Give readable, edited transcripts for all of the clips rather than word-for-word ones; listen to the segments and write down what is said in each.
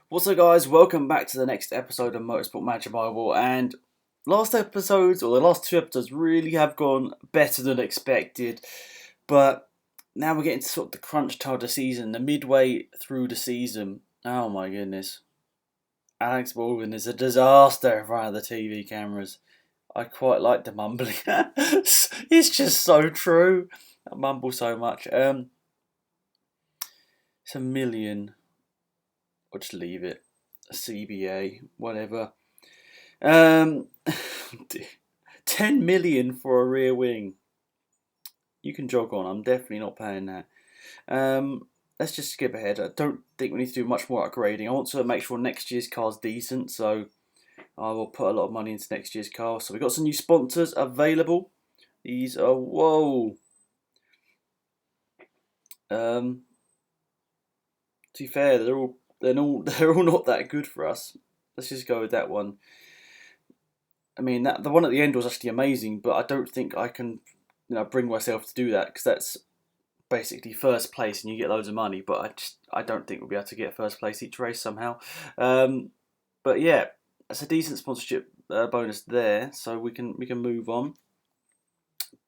What's up, guys? Welcome back to the next episode of Motorsport Match Bible. And last episodes, or the last two episodes, really have gone better than expected. But now we're getting to sort of the crunch time of the season, the midway through the season. Oh my goodness. Alex Baldwin is a disaster in front of the TV cameras. I quite like the mumbling. It's just so true. I mumble so much. It's a million. Or just leave it. CBA, whatever. Um, 10 million for a rear wing. You can jog on. I'm definitely not paying that. Let's just skip ahead. I don't think we need to do much more upgrading. I want to make sure next year's car's decent, so I will put a lot of money into next year's car. So we've got some new sponsors available. These are whoa. To be fair, they're all not that good for us. Let's just go with that one. I mean, the one at the end was actually amazing, but I don't think I can, bring myself to do that because that's basically first place and you get loads of money. But I don't think we'll be able to get first place each race somehow. But yeah, that's a decent sponsorship bonus there, so we can move on.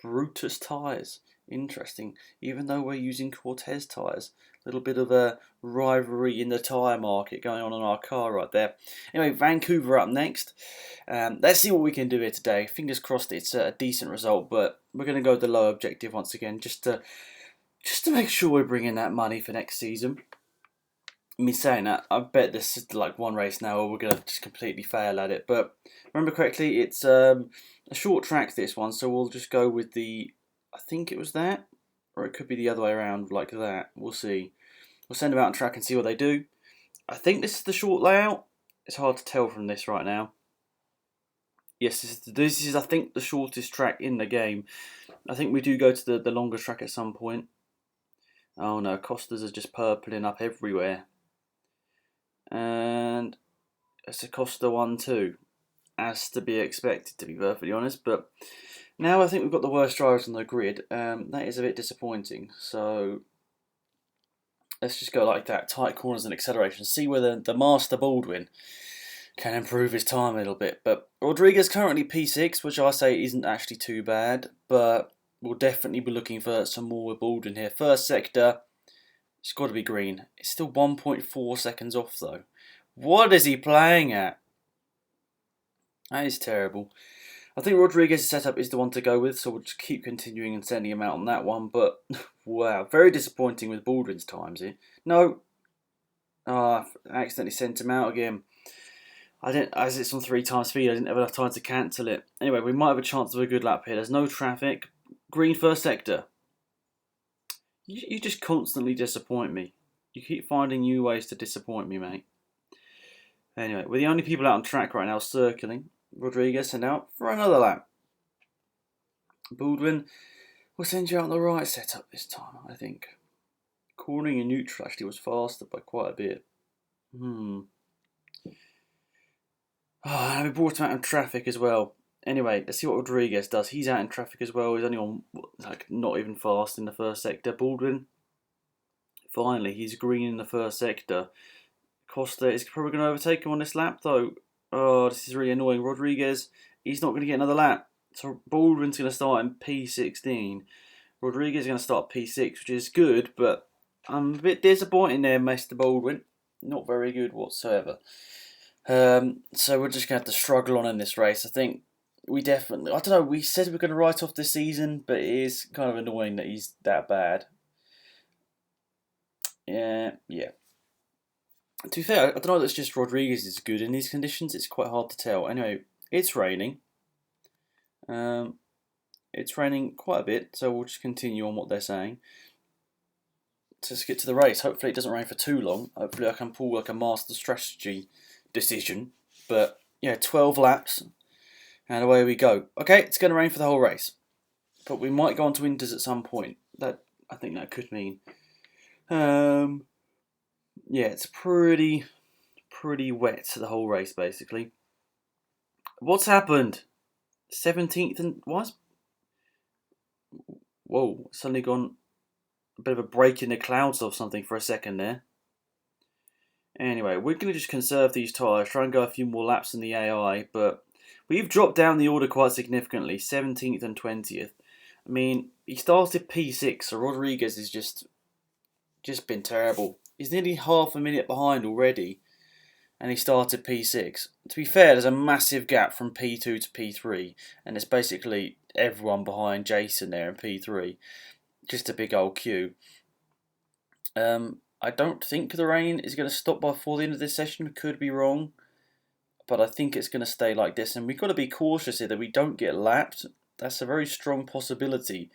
Brutus tyres, interesting. Even though we're using Cortez tyres, a little bit of a rivalry in the tyre market going on in our car right there. Anyway, Vancouver up next. Let's see what we can do here today. Fingers crossed it's a decent result, but we're going to go with the low objective once again, just to make sure we're bringing that money for next season. Me saying that, I bet this is like one race now, or we're going to just completely fail at it. But remember correctly, it's a short track, this one, so we'll just go with the, I think it was that, or it could be the other way around, like that. We'll see. We'll send them out on track and see what they do. I think this is the short layout. It's hard to tell from this right now. Yes, this is I think the shortest track in the game. I think we do go to the longer track at some point. Oh no, Costas are just purpling up everywhere. And it's a Costa one too, as to be expected, to be perfectly honest. But now I think we've got the worst drivers on the grid. That is a bit disappointing. So let's just go like that. Tight corners and acceleration. See whether the Master Baldwin can improve his time a little bit. But Rodriguez currently P6, which I say isn't actually too bad. But we'll definitely be looking for some more with Baldwin here. First sector. It's got to be green. It's still 1.4 seconds off though. What is he playing at? That is terrible. I think Rodriguez's setup is the one to go with, so we'll just keep continuing and sending him out on that one. But wow, very disappointing with Baldwin's times here. No, I accidentally sent him out again. I didn't, as it's on 3 times speed, I didn't have enough time to cancel it. Anyway, we might have a chance of a good lap here. There's no traffic. Green first sector. You just constantly disappoint me. You keep finding new ways to disappoint me, mate. Anyway, we're the only people out on track right now circling. Rodriguez sent out for another lap. Baldwin will send you out on the right setup this time, I think. Cornering in neutral actually was faster by quite a bit. And we brought him out in traffic as well. Anyway, let's see what Rodriguez does. He's out in traffic as well. He's only on, not even fast in the first sector. Baldwin, finally, he's green in the first sector. Costa is probably going to overtake him on this lap, though. Oh, this is really annoying. Rodriguez, he's not going to get another lap. So Baldwin's going to start in P16. Rodriguez is going to start P6, which is good, but I'm a bit disappointed there, Mr. Baldwin. Not very good whatsoever. So we're just going to have to struggle on in this race. I think we definitely, I don't know, we said we were going to write off this season, but it is kind of annoying that he's that bad. Yeah. To be fair, I don't know that it's just Rodriguez is good in these conditions. It's quite hard to tell. Anyway, it's raining. It's raining quite a bit, so we'll just continue on what they're saying. So let's get to the race. Hopefully it doesn't rain for too long. Hopefully I can pull like a master strategy decision. But yeah, 12 laps. And away we go. Okay, it's going to rain for the whole race. But we might go on to winters at some point. That I think that could mean. Yeah, it's pretty wet the whole race basically. What's happened? 17th and what? Whoa, suddenly gone a bit of a break in the clouds or something for a second there. Anyway, we're going to just conserve these tyres, try and go a few more laps in the AI, but we've dropped down the order quite significantly, 17th and 20th. I mean, he started P6, so Rodriguez has just been terrible. He's nearly half a minute behind already, and he started P6. To be fair, there's a massive gap from P2 to P3, and it's basically everyone behind Jason there in P3. Just a big old queue. I don't think the rain is going to stop before the end of this session. Could be wrong, but I think it's going to stay like this. And we've got to be cautious here that we don't get lapped. That's a very strong possibility.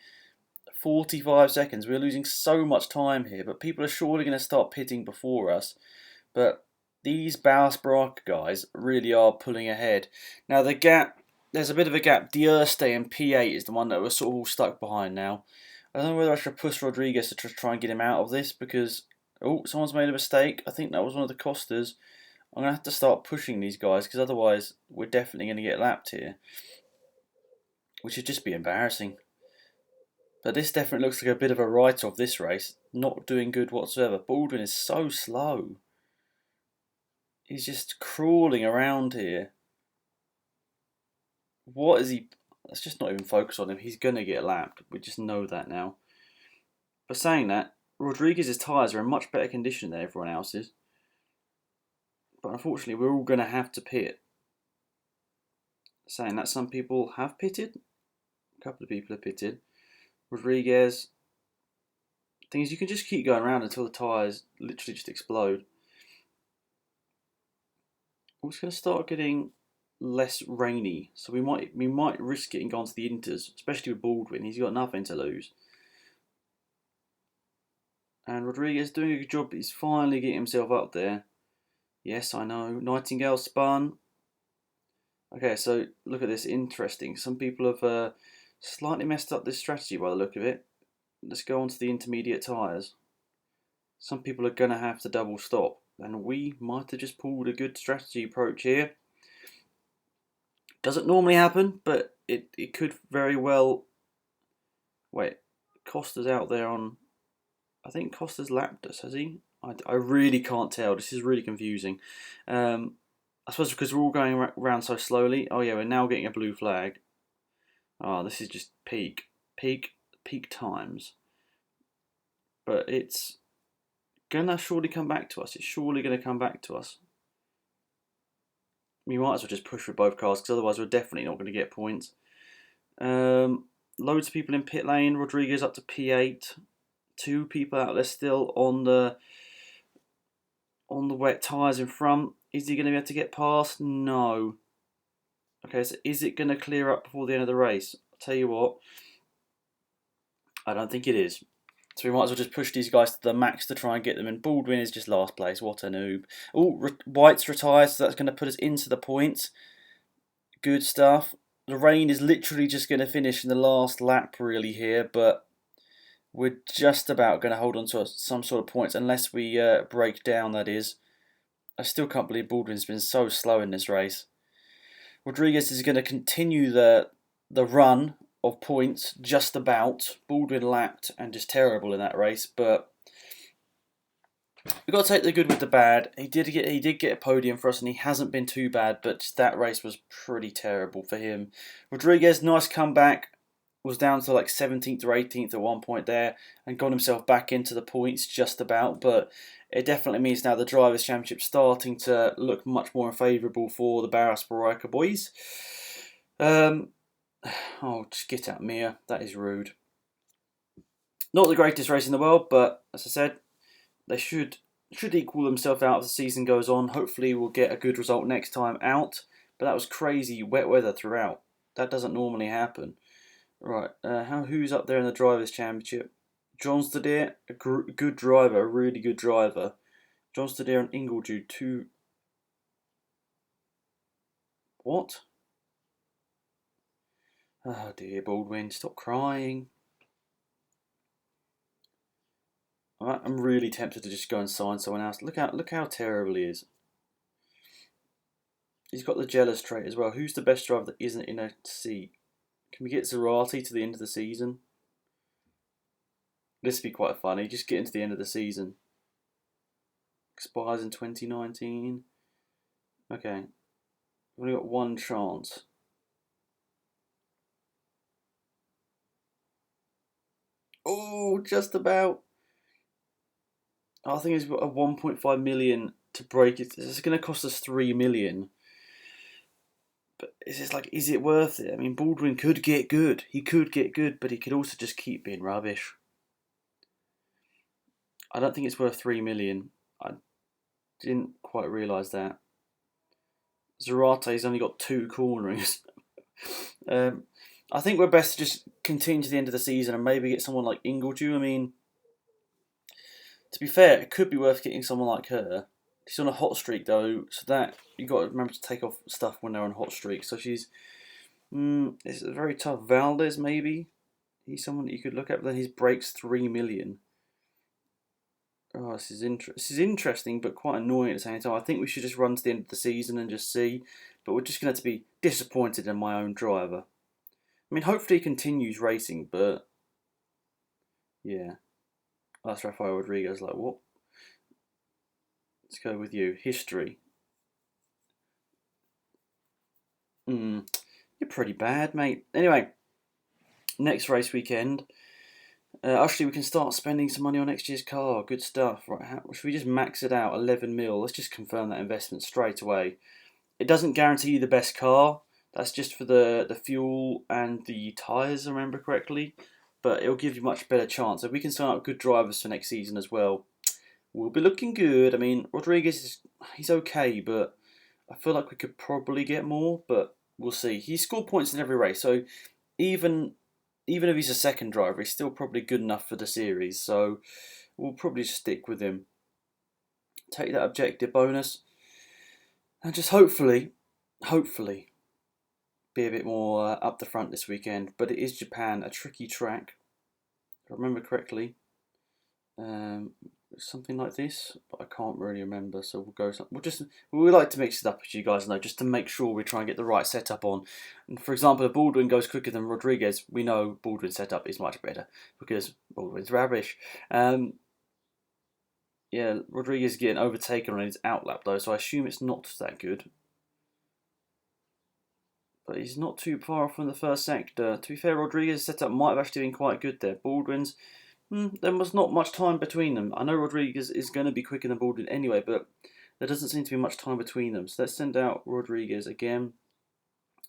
45 seconds. We're losing so much time here, but people are surely going to start pitting before us. But these Bausbrach guys really are pulling ahead. Now the gap, there's a bit of a gap. Dierste in P8 is the one that we're sort of all stuck behind now. I don't know whether I should push Rodriguez to try and get him out of this because, oh, someone's made a mistake. I think that was one of the Costas. I'm going to have to start pushing these guys because otherwise we're definitely going to get lapped here, which would just be embarrassing. But this definitely looks like a bit of a write-off, this race. Not doing good whatsoever. Baldwin is so slow. He's just crawling around here. What is he... Let's just not even focus on him. He's going to get lapped. We just know that now. But saying that, Rodriguez's tyres are in much better condition than everyone else's. But unfortunately, we're all going to have to pit. Saying that, some people have pitted. A couple of people have pitted. Rodriguez. The thing is, you can just keep going around until the tyres literally just explode. We're just going to start getting less rainy, so we might risk getting gone to the inters, especially with Baldwin. He's got nothing to lose. And Rodriguez doing a good job. He's finally getting himself up there. Yes, I know. Nightingale spun. Okay, so look at this. Interesting. Some people have slightly messed up this strategy by the look of it. Let's go on to the intermediate tyres. Some people are going to have to double stop. And we might have just pulled a good strategy approach here. Doesn't normally happen, but it could very well... Wait, Costa's out there on... I think Costa's lapped us, has he? I really can't tell. This is really confusing. I suppose because we're all going around so slowly. Oh yeah, we're now getting a blue flag. Oh, this is just peak times. But it's gonna surely come back to us. It's surely gonna come back to us. We might as well just push for both cars because otherwise we're definitely not going to get points. Loads of people in pit lane. Rodriguez up to P8. 2 people out there still on the wet tyres in front. Is he going to be able to get past? No. Okay, so is it going to clear up before the end of the race? I'll tell you what. I don't think it is. So we might as well just push these guys to the max to try and get them. And Baldwin is just last place. What a noob. Oh, White's retired, so that's going to put us into the points. Good stuff. The rain is literally just going to finish in the last lap really here, but we're just about going to hold on to some sort of points unless we break down, that is. I still can't believe Baldwin's been so slow in this race. Rodriguez is going to continue the run of points just about. Baldwin lapped and just terrible in that race, but we've got to take the good with the bad. He did get a podium for us, and he hasn't been too bad, but just that race was pretty terrible for him. Rodriguez, nice comeback. Was down to like 17th or 18th at one point there and got himself back into the points just about, but it definitely means now the Drivers' Championship starting to look much more favourable for the Bausbrach boys. Oh, just get out, Mia. That is rude. Not the greatest race in the world, but as I said, they should equal themselves out as the season goes on. Hopefully we'll get a good result next time out, but that was crazy wet weather throughout. That doesn't normally happen. Right, who's up there in the Drivers' Championship? John Stadere, a good driver, a really good driver. John Stadere and Ingledew, 2... What? Oh dear, Baldwin, stop crying. I'm really tempted to just go and sign someone else. Look how terrible he is. He's got the jealous trait as well. Who's the best driver that isn't in a seat? Can we get Zarate to the end of the season? This would be quite funny. Just get into the end of the season. Expires in 2019. Okay. We've only got one chance. Oh, just about. I think it's got a 1.5 million to break it. It's going to cost us 3 million. But it's just like, is it worth it? I mean, Baldwin could get good. He could get good, but he could also just keep being rubbish. I don't think it's worth 3 million. I didn't quite realise that. Zarate's only got 2 cornerings. I think we're best to just continue to the end of the season and maybe get someone like Ingledew. I mean, to be fair, it could be worth getting someone like her. She's on a hot streak though, so that you got to remember to take off stuff when they're on hot streak. So she's, it's very tough. Valdez maybe, he's someone that you could look at. But then his breaks 3 million. Oh, this is interesting, but quite annoying at the same time. I think we should just run to the end of the season and just see. But we're just going to have to be disappointed in my own driver. I mean, hopefully he continues racing, but yeah. That's Rafael Rodriguez. Like, what? Let's go with you. History. You're pretty bad, mate. Anyway, next race weekend. Actually, we can start spending some money on next year's car. Good stuff. Right? Should we just max it out? 11 mil. Let's just confirm that investment straight away. It doesn't guarantee you the best car. That's just for the fuel and the tyres, I remember correctly. But it'll give you a much better chance. If we can sign up good drivers for next season as well, we'll be looking good. I mean, Rodriguez, he's okay, but I feel like we could probably get more, but we'll see. He scored points in every race, so even if he's a second driver, he's still probably good enough for the series. So we'll probably stick with him. Take that objective bonus, and just hopefully, be a bit more up the front this weekend. But it is Japan, a tricky track, if I remember correctly. Something like this, but I can't really remember. So we'll go. We like to mix it up, as you guys know, just to make sure we try and get the right setup on. And for example, if Baldwin goes quicker than Rodriguez, we know Baldwin's setup is much better because Baldwin's rubbish. Yeah, Rodriguez is getting overtaken on his outlap though, so I assume it's not that good. But he's not too far off from the first sector. To be fair, Rodriguez's setup might have actually been quite good there. Baldwin's, there was not much time between them. I know Rodriguez is going to be quicker than Baldwin anyway, but there doesn't seem to be much time between them. So let's send out Rodriguez again.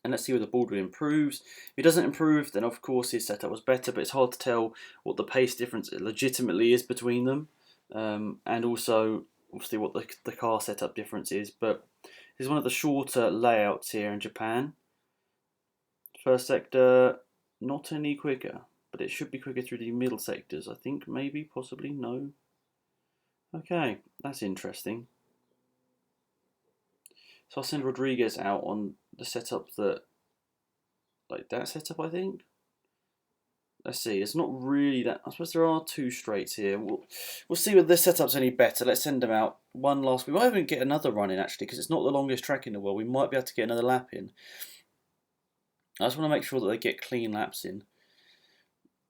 And let's see whether Baldwin improves. If he doesn't improve, then of course his setup was better, but it's hard to tell what the pace difference legitimately is between them. And also, obviously, what the car setup difference is. But this is one of the shorter layouts here in Japan. First sector, not any quicker, but it should be quicker through the middle sectors, I think, maybe, possibly, no. Okay, that's interesting. So I'll send Rodriguez out on the setup like that setup, I think. Let's see, it's not really that, I suppose there are 2 straights here. We'll see whether this setup's any better. Let's send them out. One last, we might even get another run in, actually, because it's not the longest track in the world. We might be able to get another lap in. I just want to make sure that they get clean laps in.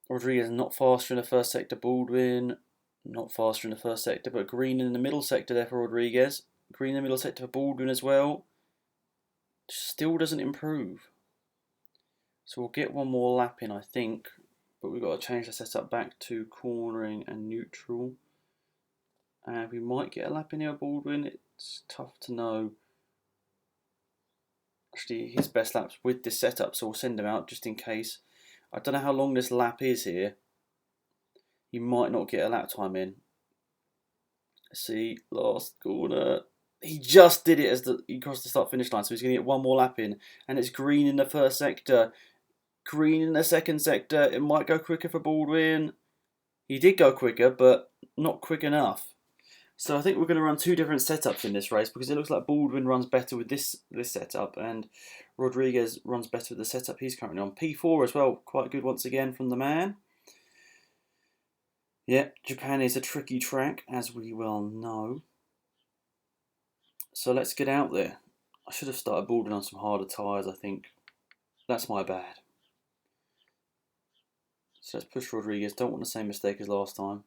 Rodriguez not faster in the first sector. Baldwin not faster in the first sector, but green in the middle sector there for Rodriguez. Green in the middle sector for Baldwin as well. Still doesn't improve. So we'll get one more lap in, I think. But we've got to change the setup back to cornering and neutral. And we might get a lap in here with Baldwin. It's tough to know. Actually, his best lap's with this setup, so we'll send him out just in case. I don't know how long this lap is here. He might not get a lap time in. Let's see, last corner. He just did it as he crossed the start-finish line, so he's going to get one more lap in. And it's green in the first sector. Green in the second sector. It might go quicker for Baldwin. He did go quicker, but not quick enough. So I think we're going to run 2 different setups in this race because it looks like Baldwin runs better with this setup and Rodriguez runs better with the setup he's currently on. P4 as well, quite good once again from the man. Yeah, Japan is a tricky track, as we well know. So let's get out there. I should have started Baldwin on some harder tyres, I think. That's my bad. So let's push Rodriguez. Don't want the same mistake as last time.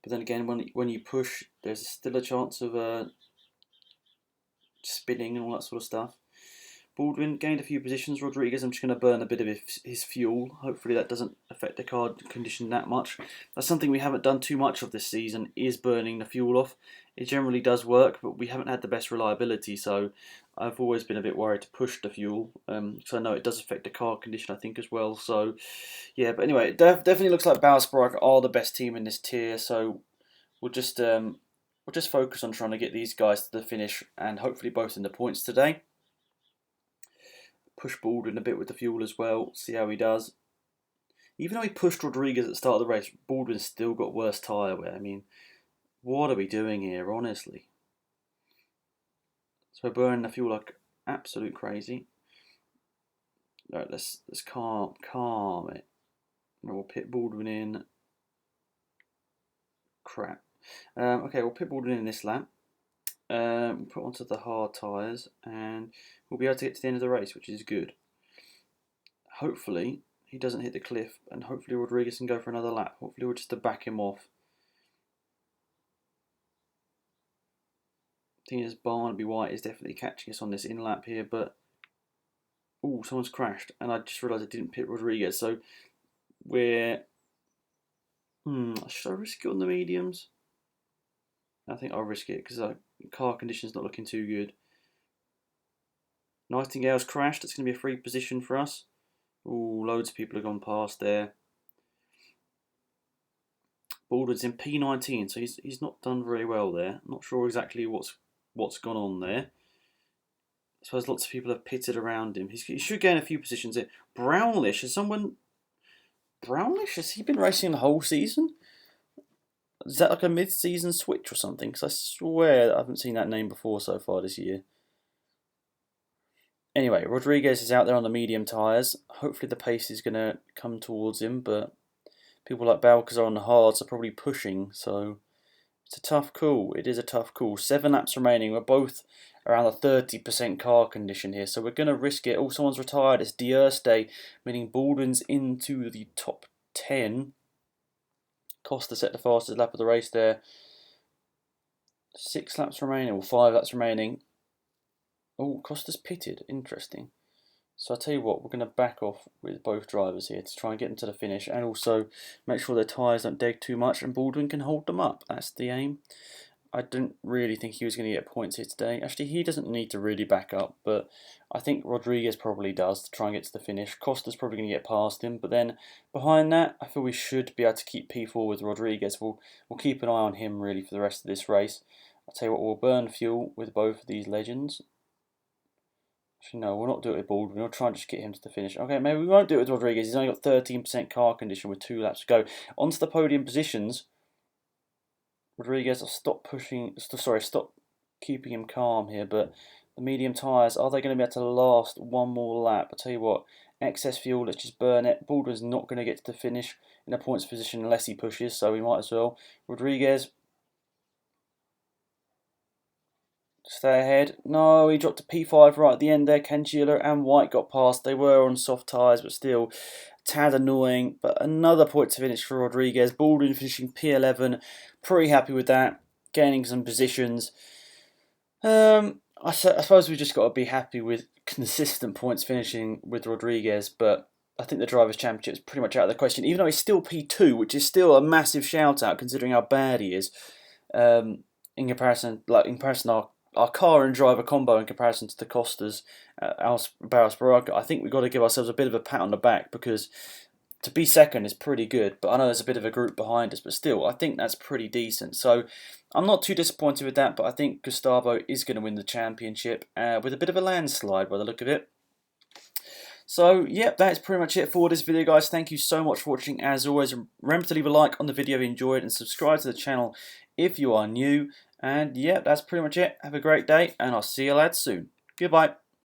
But then again, when you push, there's still a chance of spinning and all that sort of stuff. Baldwin gained a few positions. Rodriguez, I'm just going to burn a bit of his fuel. Hopefully that doesn't affect the car condition that much. That's something we haven't done too much of this season, is burning the fuel off. It generally does work, but we haven't had the best reliability, so I've always been a bit worried to push the fuel, because I know it does affect the car condition, I think, as well. So, yeah, but anyway, it definitely looks like Bauspark are the best team in this tier, so we'll just focus on trying to get these guys to the finish, and hopefully both in the points today. Push Baldwin a bit with the fuel as well, see how he does. Even though he pushed Rodriguez at the start of the race, Baldwin's still got worse tyre wear. I mean, what are we doing here, honestly? So we're burning the fuel like absolute crazy. Alright, let's calm it. We'll pit Baldwin in. Crap. Okay, we'll pit Baldwin in this lap. Put onto the hard tyres, and we'll be able to get to the end of the race, which is good. Hopefully he doesn't hit the cliff, and hopefully Rodriguez can go for another lap. Hopefully we're just to back him off. I think his Barnaby White is definitely catching us on this in lap here, but oh, someone's crashed, and I just realised I didn't pit Rodriguez, so we're should I risk it on the mediums? I think I'll risk it because car condition's not looking too good. Nightingale's crashed. It's going to be a free position for us. Ooh, loads of people have gone past there. Baldwin's in P19, so he's not done very well there. I'm not sure exactly what's gone on there. I suppose lots of people have pitted around him. He should gain a few positions here. Brownlish, Brownlish, has he been racing the whole season? Is that like a mid-season switch or something? Because I swear I haven't seen that name before so far this year. Anyway, Rodriguez is out there on the medium tyres. Hopefully the pace is going to come towards him, but people like Balcazar on the hards are probably pushing, so it's a tough call. It is a tough call. 7 laps remaining. We're both around the 30% car condition here, so we're going to risk it. Oh, someone's retired. It's D'Urste, meaning Baldwin's into the top 10. Costa set the fastest lap of the race there. 6 laps remaining, or 5 laps remaining. Oh, Costa's pitted. Interesting. So I'll tell you what, we're going to back off with both drivers here to try and get them to the finish, and also make sure their tyres don't deg too much and Baldwin can hold them up. That's the aim. I didn't really think he was going to get points here today. Actually, he doesn't need to really back up, but I think Rodriguez probably does to try and get to the finish. Costa's probably going to get past him, but then behind that, I feel we should be able to keep P4 with Rodriguez. We'll keep an eye on him really for the rest of this race. I'll tell you what, we'll burn fuel with both of these legends. Actually, no, we'll not do it with Baldwin. We'll try and just get him to the finish. Okay, maybe we won't do it with Rodriguez. He's only got 13% car condition with 2 laps to go. Onto the podium positions. Rodriguez, stop keeping him calm here, but the medium tyres, are they going to be able to last one more lap? I'll tell you what, excess fuel, let's just burn it. Baldwin's not going to get to the finish in a points position unless he pushes, so we might as well. Rodriguez, stay ahead. No, he dropped to P5 right at the end there. Cangiello and White got past. They were on soft tyres, but still tad annoying. But another point to finish for Rodriguez. Baldwin finishing P11. Pretty happy with that. Gaining some positions. I suppose we've just got to be happy with consistent points finishing with Rodriguez, but I think the Drivers' Championship is pretty much out of the question, even though he's still P2, which is still a massive shout-out considering how bad he is. In comparison, our car and driver combo in comparison to the Costas, Bauspark, I think we've got to give ourselves a bit of a pat on the back, because to be second is pretty good, but I know there's a bit of a group behind us, but still, I think that's pretty decent. So I'm not too disappointed with that, but I think Gustavo is going to win the championship with a bit of a landslide by the look of it. So, yep, that's pretty much it for this video, guys. Thank you so much for watching, as always. Remember to leave a like on the video if you enjoyed, and subscribe to the channel if you are new. And, yep, that's pretty much it. Have a great day, and I'll see you lads soon. Goodbye.